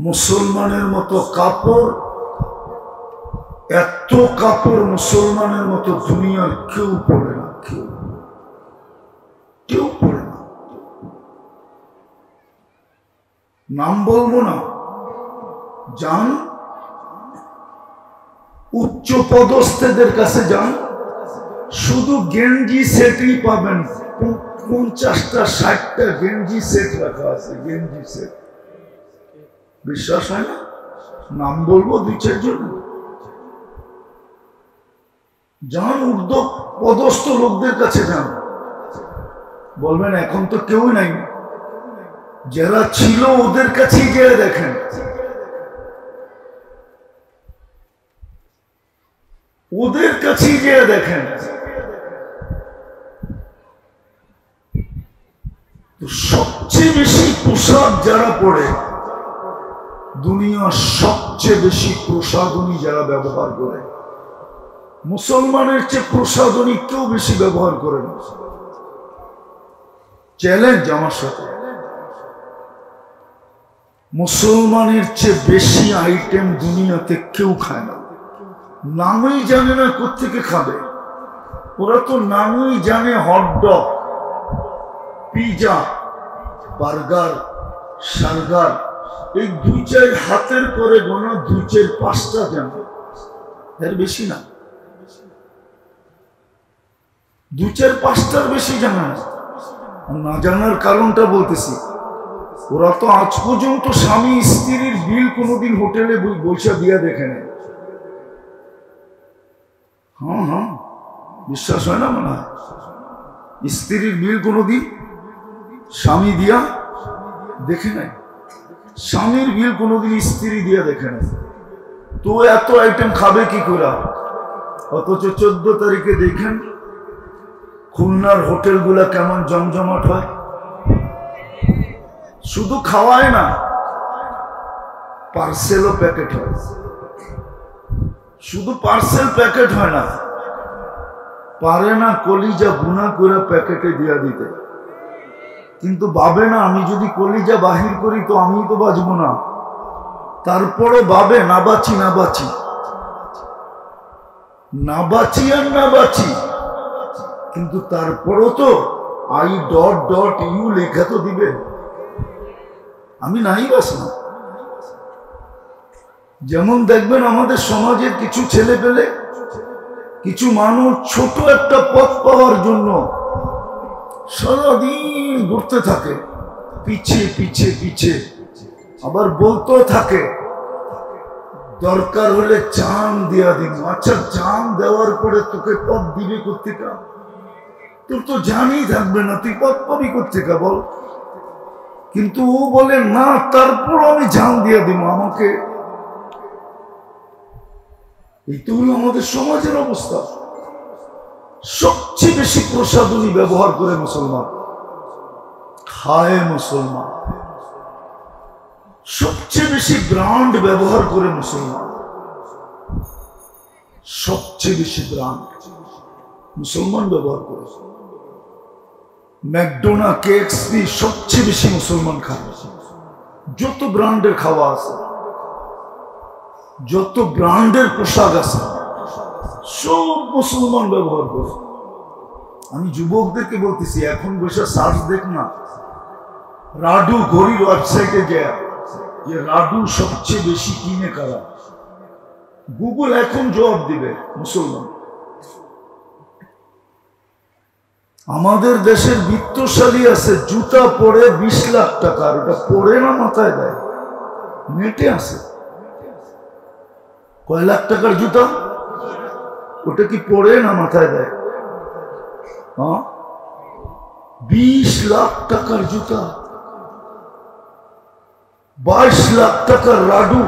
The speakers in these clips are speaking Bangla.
মুসলমানের মতো কাপড়, এত কাপড় মুসলমানের মতো দুনিয়ার কেউ পড়ে না, কেউ পড়ে না। নাম বলবো না, যান উচ্চ পদস্থদের কাছে যান, শুধু গেঞ্জি সেটই পাবেন, 50টা 60টা গেঞ্জি সেট রাখা আছে, গেঞ্জি সেট। বিশ্বাস হয় না? নাম বলবো 2-4 জন। যান ঊর্ধ্ব পদস্থ লোকদের কাছে যান, বলবেন এখন তো কেউ নাই, যারা ছিল ওদের কাছেই গিয়ে দেখেন, ওদের কাছেই গিয়ে দেখেন। তো সবচেয়ে বেশি পোশাক যারা পরে, দুনিয়ার সবচেয়ে বেশি প্রসাধনী যারা ব্যবহার করে, মুসলমানের চেয়ে প্রসাধনী কেউ বেশি ব্যবহার করে না। চ্যালেঞ্জ আমার সাথে, মুসলমানের চেয়ে বেশি আইটেম দুনিয়াতে কেউ খায় না। নামই জানে না কোত্থেকে খাবে, ওরা তো নামই জানে হটডগ, পিজা, বার্গার, সার্গার, এই 2-4 হাতের করে গোনা 2-4-5টা জানে, এর বেশি না। 2-4-5টার বেশি জানা না। জানার কারণটা বলতেছি, ওরা তো আজ পর্যন্ত স্বামী স্ত্রীর বিল কোনোদিন হোটেলে বৈশা দিয়া দেখে নেয়। হ্যাঁ, বিশ্বাস হয় না মনে হয়? স্ত্রীর বিল কোনোদিন স্বামী দিয়া দেখে নেয়, স্বামীর বিল কোনোদিন স্ত্রী দিয়া দেখে নেয়। তো এত আইটেম খাবে কি করে? অথচ 14 তারিখে দেখেন খুলনার হোটেলগুলা কেমন জমজমাট হয়। শুধু খাওয়ায় না, পার্সেলও প্যাকেট হয়। শুধু পার্সেল প্যাকেট হয় না, পারে না কলিজা গুনা করে প্যাকেটে দিয়া দিতে। কিন্তু ভাবে না আমি যদি কলিজা বাহির করি তো আমি তো বাঁচবো না। তারপরও ভাবে না বাঁচি আর না বাঁচি, কিন্তু তারপরও তো I.U লেখা তো দিবে, আমি নাই বাঁচব। যেমন দেখবেন আমাদের সমাজের কিছু ছেলে পেলে, কিছু মানুষ ছোট একটা পথ পাওয়ার জন্য সারাদিন ঘুরতে থাকে, পিছে, আবার বলতো থাকে দরকার হলে জান দিয়া দিন। আচ্ছা, জান দেওয়ার পরে তোকে পথ দিবে কোত্থেকে? তোর তো জানই থাকবে না, তুই পথ পাবি কোত্থেকে বল? কিন্তু ও বলে না, তারপর আমি জান দিয়ে দিব আমাকে। এইটা হলো আমাদের সমাজের অবস্থা। সবচেয়ে বেশি প্রসাধনী ব্যবহার করে মুসলমান, খায় মুসলমান, সবচেয়ে বেশি ব্র্যান্ড ব্যবহার করে মুসলমান, সবচেয়ে বেশি ব্র্যান্ড মুসলমান ব্যবহার করে। ম্যাকডোনা, KFC সবচেয়ে বেশি মুসলমান খায়। যত ব্র্যান্ডের খাওয়া আছে, যত ব্র্যান্ডের পোশাক আছে, সব মুসলমান ব্যবহার করে। আমি যুবকদেরকে বলতেছি, এখন বসে সার্চ দেখ না, রাডু ঘড়ির ওয়েবসাইটে যায় যে রাডু সবচেয়ে বেশি কিনে কারা, গুগল এখন জবাব দিবে মুসলমান। আমাদের দেশের বিত্তশালী আছে, জুতা পরে 20 লাখ টাকার, ওটা পরে না মাথায় দেয়, নেটে আছে। কয় লাখ টাকার জুতা? ওটা কি পরে না মাথায় দেয়? 20 লাখ টাকার জুতা, 22 লাখ টাকার রাডু,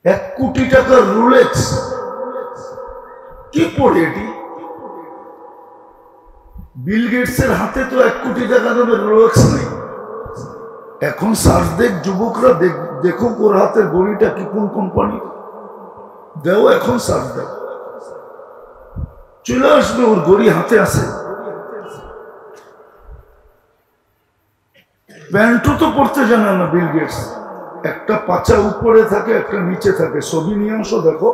1 কোটি টাকার রোলেক্স, কি পড়ে এটি? বিল গেটসের হাতে তো 1 কোটি টাকা দামের রোলেক্স নেই। এখন সার্চ দেখ যুবকরা, দেখো ওর হাতের ঘড়িটা কি, কোন কোম্পানি দেও, এখন সার্চ দেখ, চলে আসবে ওর ঘড়ি হাতে আছে। প্যান্টও তো পড়তে জানে না বিল গেটস। একটা পাচা উপরে থাকে, একটা নিচে থাকে। ছবি নিয়ে আসো, দেখো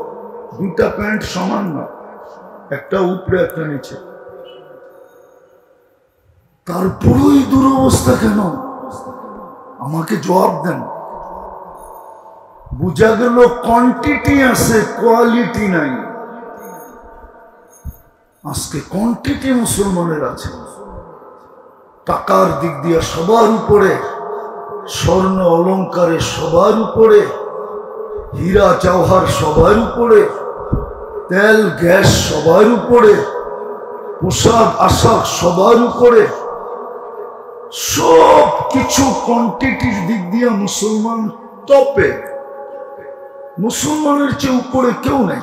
দুটা প্যান্ট সমান না, একটা উপরে একটা নিচে। তারপরেই দুরবস্থা কেন? আমাকে জবাব দেন। বুঝা গেল কোয়ান্টিটি আছে, কোয়ালিটি নাই। আজকে কোয়ান্টিটি মুসলমানের আছে, টাকার দিক দিয়ে সবার উপরে, স্বর্ণ অলংকারে সবার উপরে, হীরা জওহর সবার উপরে, তেল গ্যাস সবার উপরে, পোশাক আশাক সবার উপরে, সব কিছু কোয়ান্টিটির দিক দিয়ে মুসলমান টপে। মুসলমানের চেয়ে উপরে কেউ নাই,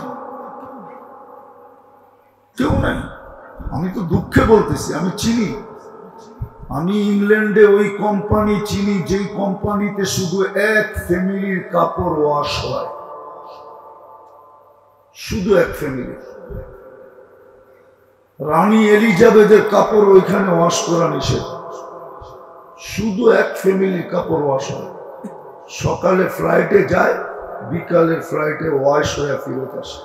কেউ নাই। আমি তো দুঃখে বলতেছি, আমি চিনি, আমি ইংল্যান্ডে ওই কোম্পানি চিনি যেই কোম্পানিতে শুধু এক ফ্যামিলির কাপড় ওয়াশ হয়, শুধু এক ফ্যামিলি। রানী এলিজাবেথের কাপড় ওইখানে ওয়াশ করা নিষেধ, শুধু এক ফ্যামিলির কাপড় ওয়াশ হয়। সকালে ফ্লাইটে যায়, বিকালের ফ্লাইটে ওয়াশ হয়ে ফেরত আসে।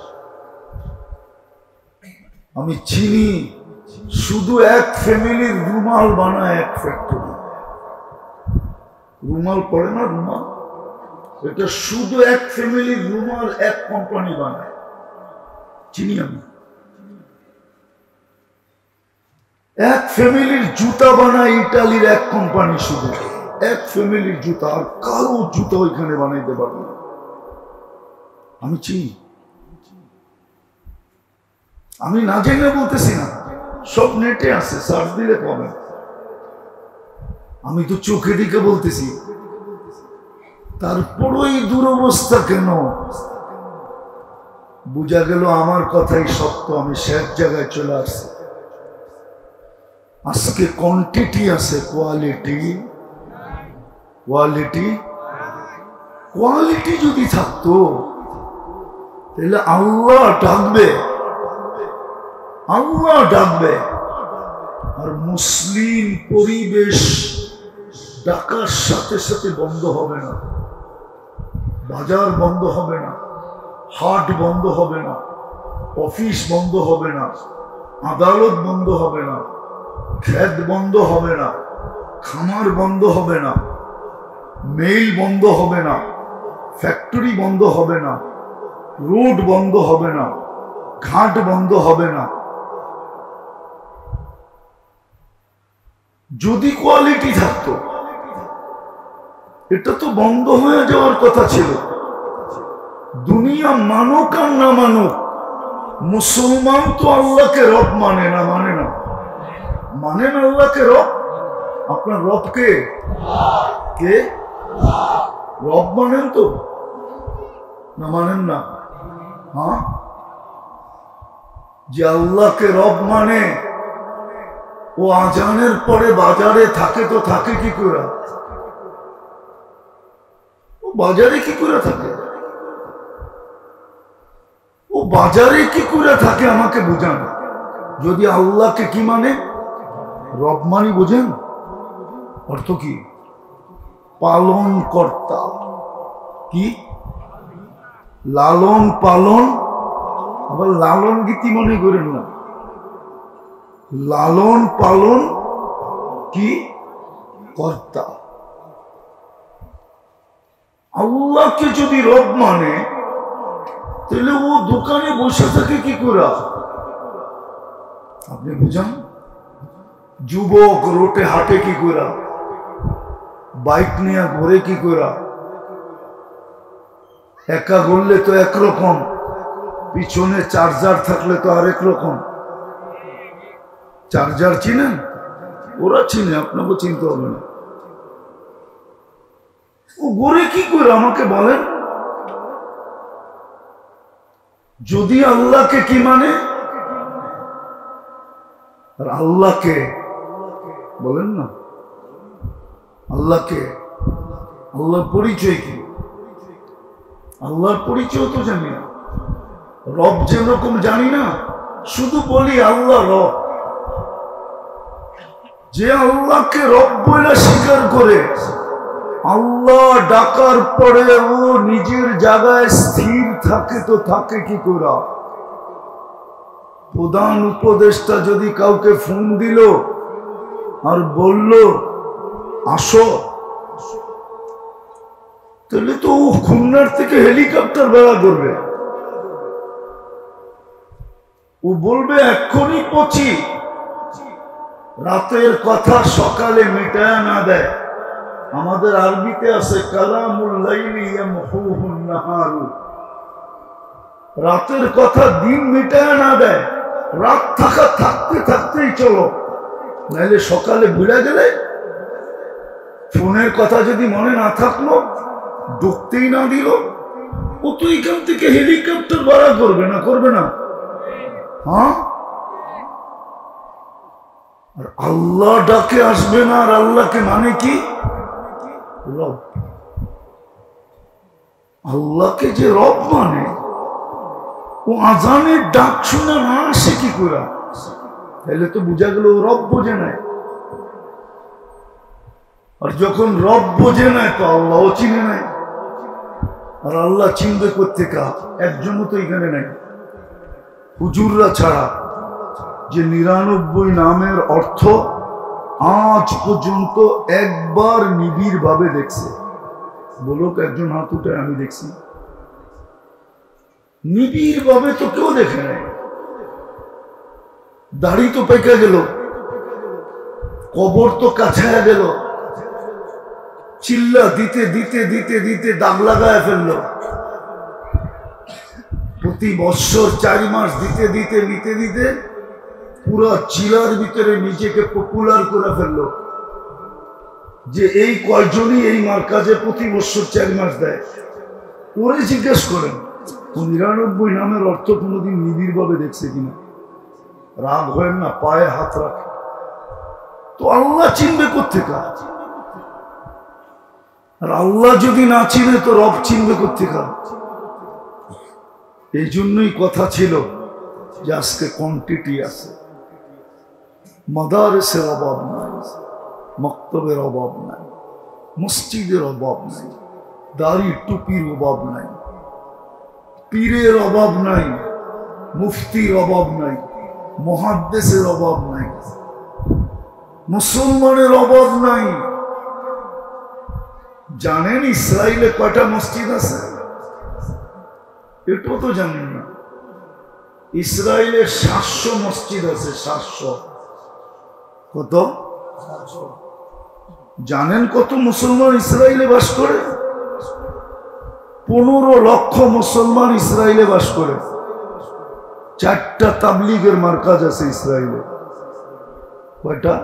আমি চিনি শুধু এক ফ্যামিলির রুমাল বানায় এক ফ্যাক্টরি। রুমাল পড়ে না, রুমাল, এটা শুধু এক ফ্যামিলির রুমাল এক কোম্পানি বানায়, চিনি আমি। এক ফ্যামিলির জুতা বানায় ইটালির এক কোম্পানি, শুধু এক ফ্যামিলির জুতা, আর কারো জুতা ওইখানে বানাইতে পারবে না। আমি চিনি, আমি না জেনে বলতেছি না, সব নেটে আছে, সার্চ দিলে পাবেন। আমি তো চোখে দিকে বলতেছি। তারপরই দুরবস্থা কেন? বুঝা গেল আমার কথাই সত্য। আমি শেষ জায়গায় চলে আসছি। আজকে কোয়ান্টিটি আছে, কোয়ালিটি, কোয়ালিটি, কোয়ালিটি যদি থাকতো তাহলে আল্লাহ ডাকবে, আল্লাহ ডাকবে। আর মুসলিম পরিবেশ ডাকার সাথে সাথে বন্ধ হবে না, বাজার বন্ধ হবে না, হাট বন্ধ হবে না, অফিস বন্ধ হবে না, আদালত বন্ধ হবে না, ক্ষেত বন্ধ হবে না, খামার বন্ধ হবে না, মেইল বন্ধ হবে না, ফ্যাক্টরি বন্ধ হবে না, রোড বন্ধ হবে না, ঘাট বন্ধ হবে না। যদি কোয়ালিটি থাকতো, এটা তো বন্ধ হয়ে যাওয়ার কথা ছিল। দুনিয়া মানুক আর না মানুক, মুসলমান তো আল্লাহকে রব মানে না, মানে না, মানেন আল্লাহকে রব। আপনার রব কে? কে? রব মানেন তো না, মানেন না? হ্যাঁ, যে আল্লাহকে রব মানে ও আজানের পরে বাজারে থাকে, তো থাকে কি করে? ও বাজারে কি করে থাকে? ও বাজারে কি করে থাকে আমাকে বুঝান। যদি আল্লাহকে কি মানে, রব মানি, বুঝেন অর্থ কি? পালন কর্তা। কি? লালন পালন, আবার লালন গীতি মনে করেন না, লালন পালন কি কর্তা। আল্লাহকে যদি রব মানে তাহলে ও দোকানে বসে থাকে কি করে? আপনি বুঝান। যুবক রোটে হাঁটে কি করে? বাইক নিয়ে ঘুরে কি করে? একা ঘুরলে তো একরকম, পিছনে চার্জার থাকলে তো আরেক রকম। চার্জার চিনেন? ওরা চিনে, আপনাকে চিনতে হবে না। ও ঘুরে কি করে আমাকে বলেন। যদি আল্লাহকে কি মানে, আর আল্লাহকে বলেন না, আল্লাহকে, আল্লাহর পরিচয় কি? আল্লাহর পরিচয় তো জানি না। রব যেরকম জানি না, শুধু বলি আল্লাহ রব। যে আল্লাহকে রব বলে স্বীকার করে, আল্লাহ ডাকার পরে ও নিজের জায়গায় স্থির থাকে, তো থাকে কি করে? প্রধান উপদেষ্টা যদি কাউকে ফোন দিল আর বলল আসো, তাহলে তো ও খুলনার থেকে হেলিকপ্টার ভাড়া করবে, ও বলবে এক্ষুনি পৌঁছি। রাতের কথা সকালে মিটায় না দেয়। আমাদের আরবিতে আছে কালামুল লাইলি ইয়ামহুহুন নাহারু, রাতের কথা দিন মিটায় না দেয়। রাত থাকা থাকতে থাকতেই চলো, নাইলে সকালে ভুলে গেলে, ফোনের কথা যদি মনে না থাকলো, ঢুকতেই না দিল, ও তো এখান থেকে হেলিকপ্টার ভাড়া করবে না, করবে না? হ্যাঁ, আর আল্লাহ ডাকে আসবে না। আর আল্লাহকে মানে কি? রব। আল্লাহকে যে রব মানে, ও আজানের ডাক শুনে না আসে কি করে? তাহলে তো বোঝা গেল ও রব বোঝে নাই। আর যখন রব বোঝে নাই, তো আল্লাহও চিনে নাই। আর আল্লাহ চিনবে কোত্থেকে? একজনও তো এখানে নাই, হুজুররা ছাড়া, যে 99 নামের অর্থ আজ পর্যন্ত একবার নিবিড় ভাবে দেখছে। বলুক একজন হাত উঠে, আমি দেখছি। নিবিড় ভাবে তো কেউ দেখে নাই। দাড়ি তো পেকে গেল, কবর তো কাছায়া গেল, চিল্লা দিতে দিতে দিতে দিতে দাগ লাগায় ফেলল। প্রতি বৎসর 4 মাস দিতে দিতে দিতে দিতে পুরো চিলার ভিতরে নিজেকে পপুলার করে ফেলল, যে এই কয়জনই এই মার্কাজে প্রতি বৎসর 4 মাস দেয়। ওরে জিজ্ঞেস করেন 99 নামের অর্থ কোনোদিন নিবিড় ভাবে দেখছে কিনা? রাগ হয় না, পায়ে হাত রাখে। তো আল্লাহ চিনবে কোত্থেকে? আর আল্লাহ যদি না চিনে, তো রব চিনবে কোত্থেকে? এই জন্যই কথা ছিল যে আজকে কোয়ান্টিটি আছে, মাদারসের অভাব নাই, মক্তবের অভাব নাই, মসজিদের অভাব নাই, দাড়ি টুপির অভাব নাই, পীরের অভাব নাই, মুফতির অভাব নাই, মুহাদ্দিসের অভাব নাই, মুসলমানের অভাব নাই। জানেন ইসরায়েলে কয়টা মসজিদ আছে? এটাও তো জানেন না। ইসরায়েলে 700 মসজিদ আছে, 700। কত জানেন? কত মুসলমান ইসরায়েলে বাস করে? 15 লক্ষ মুসলমান ইসরায়েলে বাস করে। 4টা তাবলীগের মার্কাজ আছে ইসরায়েলে। কয়টা?